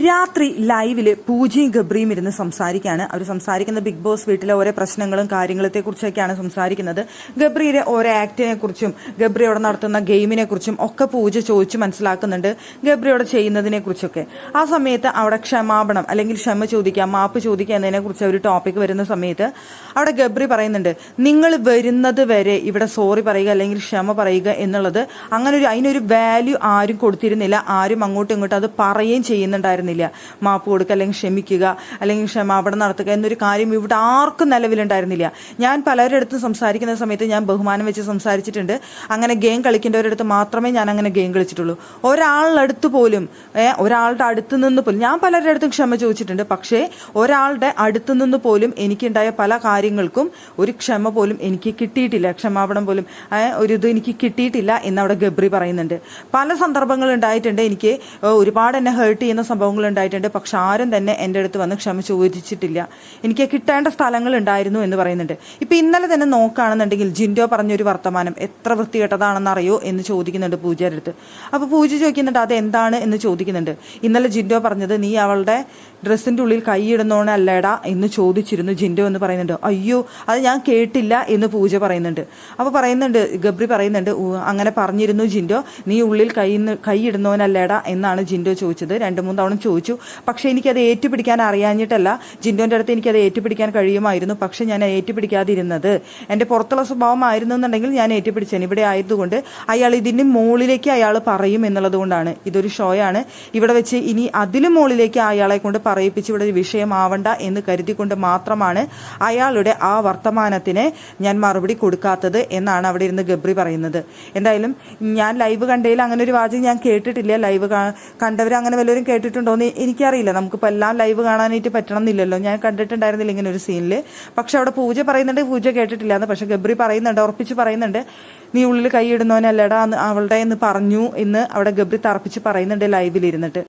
രാത്രി ലൈവില് പൂജയും ഗബ്രിയും ഇരുന്ന് സംസാരിക്കുകയാണ്. അവർ സംസാരിക്കുന്ന ബിഗ് ബോസ് വീട്ടിലെ ഓരോ പ്രശ്നങ്ങളും കാര്യങ്ങളത്തെ കുറിച്ചൊക്കെയാണ് സംസാരിക്കുന്നത്. ഗബ്രിയുടെ ഓരോ ആക്ടിനെ കുറിച്ചും ഗബ്രിയോടെ നടത്തുന്ന ഗെയിമിനെ കുറിച്ചും ഒക്കെ പൂജ ചോദിച്ച് മനസ്സിലാക്കുന്നുണ്ട്, ഗബ്രിയോടെ ചെയ്യുന്നതിനെ കുറിച്ചൊക്കെ. ആ സമയത്ത് അവിടെ ക്ഷമാപണം അല്ലെങ്കിൽ ക്ഷമ ചോദിക്കുക, മാപ്പ് ചോദിക്കുക എന്നതിനെ കുറിച്ച് ഒരു ടോപ്പിക് വരുന്ന സമയത്ത് അവിടെ ഗബ്രി പറയുന്നുണ്ട്, നിങ്ങൾ വരുന്നത് വരെ ഇവിടെ സോറി പറയുക അല്ലെങ്കിൽ ക്ഷമ പറയുക എന്നുള്ളത് അങ്ങനെ അതിനൊരു വാല്യൂ ആരും കൊടുത്തിരുന്നില്ല, ആരും അങ്ങോട്ടും ഇങ്ങോട്ടും അത് പറയുകയും ചെയ്യുന്നുണ്ടായിരുന്നു. മാപ്പ് കൊടുക്കുക അല്ലെങ്കിൽ ക്ഷമിക്കുക അല്ലെങ്കിൽ ക്ഷമാപണം നടത്തുക എന്നൊരു കാര്യം ഇവിടെ ആർക്കും നിലവിലുണ്ടായിരുന്നില്ല. ഞാൻ പലരുടെ അടുത്തും സംസാരിക്കുന്ന സമയത്ത് ഞാൻ ബഹുമാനം വെച്ച് സംസാരിച്ചിട്ടുണ്ട്. അങ്ങനെ ഗെയിം കളിക്കേണ്ടവരുടെ അടുത്ത് മാത്രമേ ഞാൻ അങ്ങനെ ഗെയിം കളിച്ചിട്ടുള്ളൂ. ഒരാളുടെ പോലും ഒരാളുടെ അടുത്ത് നിന്ന് പോലും ഞാൻ പലരുടെ അടുത്തും ക്ഷമ ചോദിച്ചിട്ടുണ്ട്. പക്ഷേ ഒരാളുടെ അടുത്ത് നിന്ന് പോലും എനിക്കുണ്ടായ പല കാര്യങ്ങൾക്കും ഒരു ക്ഷമ പോലും എനിക്ക് കിട്ടിയിട്ടില്ല, ക്ഷമാപണം പോലും ഒരു ഇത് എനിക്ക് കിട്ടിയിട്ടില്ല എന്നവിടെ ഗബ്രി പറയുന്നുണ്ട്. പല സന്ദർഭങ്ങൾ ഉണ്ടായിട്ടുണ്ട്, എനിക്ക് ഒരുപാട് എന്നെ ഹേർട്ട് ചെയ്യുന്ന സംഭവങ്ങൾ ഉണ്ടായിട്ടുണ്ട്. പക്ഷെ ആരും തന്നെ എൻ്റെ അടുത്ത് വന്ന് ക്ഷമ ചോദിച്ചിട്ടില്ല. എനിക്ക് കിട്ടേണ്ട സ്ഥലങ്ങൾ ഉണ്ടായിരുന്നു എന്ന് പറയുന്നുണ്ട്. ഇപ്പൊ ഇന്നലെ തന്നെ നോക്കുകയാണെന്നുണ്ടെങ്കിൽ ജിൻഡോ പറഞ്ഞൊരു വർത്തമാനം എത്ര വൃത്തികെട്ടതാണെന്ന് അറിയോ എന്ന് ചോദിക്കുന്നുണ്ട് പൂജയുടെ അടുത്ത്. അപ്പൊ പൂജ ചോദിക്കുന്നുണ്ട് അത് എന്താണ് എന്ന് ചോദിക്കുന്നുണ്ട്. ഇന്നലെ ജിൻഡോ പറഞ്ഞത് നീ അവളുടെ ഡ്രസ്സിന്റെ ഉള്ളിൽ കൈയിടുന്നോണല്ലേടാ എന്ന് ചോദിച്ചിരുന്നു ജിൻഡോ എന്ന് പറയുന്നുണ്ട്. അയ്യോ അത് ഞാൻ കേട്ടില്ല എന്ന് പൂജ പറയുന്നുണ്ട്. അപ്പൊ പറയുന്നുണ്ട് ഗബ്രി പറയുന്നുണ്ട്, അങ്ങനെ പറഞ്ഞിരുന്നു ജിൻഡോ, നീ ഉള്ളിൽ കൈയിടുന്നവനല്ലേടാ എന്നാണ് ജിൻഡോ ചോദിച്ചത്. 2-3 തവണ ചോദിച്ചു. പക്ഷെ എനിക്കത് ഏറ്റുപിടിക്കാൻ അറിയാഞ്ഞിട്ടല്ല, ജിൻഡോന്റെ അടുത്ത് എനിക്കത് ഏറ്റുപിടിക്കാൻ കഴിയുമായിരുന്നു. പക്ഷെ ഞാൻ ഏറ്റുപിടിക്കാതിരുന്നത് എൻ്റെ പുറത്തുള്ള സ്വഭാവമായിരുന്നു എന്നുണ്ടെങ്കിൽ ഞാൻ ഏറ്റുപിടിച്ചേനെ. ഇവിടെ ആയതുകൊണ്ട് അയാൾ ഇതിന് മുകളിലേക്ക് അയാൾ പറയും എന്നുള്ളത് കൊണ്ടാണ്. ഇതൊരു ഷോയാണ്, ഇവിടെ വെച്ച് ഇനി അതിലും മുകളിലേക്ക് അയാളെ കൊണ്ട് പറയിപ്പിച്ച് ഇവിടെ വിഷയമാവണ്ട എന്ന് കരുതിക്കൊണ്ട് മാത്രമാണ് അയാളുടെ ആ വർത്തമാനത്തിന് ഞാൻ മറുപടി കൊടുക്കാത്തത് എന്നാണ് അവിടെ ഇരുന്ന് ഗബ്രി പറയുന്നത്. എന്തായാലും ഞാൻ ലൈവ് കണ്ടതിൽ അങ്ങനെ ഒരു വാചകം ഞാൻ കേട്ടിട്ടില്ല. ലൈവ് കണ്ടവർ അങ്ങനെ വല്ലവരും കേട്ടിട്ടുണ്ടോ എന്ന് എനിക്കറിയില്ല. നമുക്കിപ്പോൾ എല്ലാം ലൈവ് കാണാനായിട്ട് പറ്റണം എന്നില്ലല്ലോ. ഞാൻ കണ്ടിട്ടുണ്ടായിരുന്നില്ല ഇങ്ങനെ ഒരു സീനിൽ. പക്ഷെ അവിടെ പൂജ പറയുന്നുണ്ട് പൂജ കേട്ടിട്ടില്ല എന്ന്. പക്ഷെ ഗബ്രി പറയുന്നുണ്ട്, ഉറപ്പിച്ച് പറയുന്നുണ്ട്, നീ ഉള്ളിൽ കൈയിടുന്നവനല്ലടാ അവളുടെ എന്ന് പറഞ്ഞു എന്ന് അവിടെ ഗബ്രി തറപ്പിച്ച് പറയുന്നുണ്ട് ലൈവിൽ ഇരുന്നിട്ട്.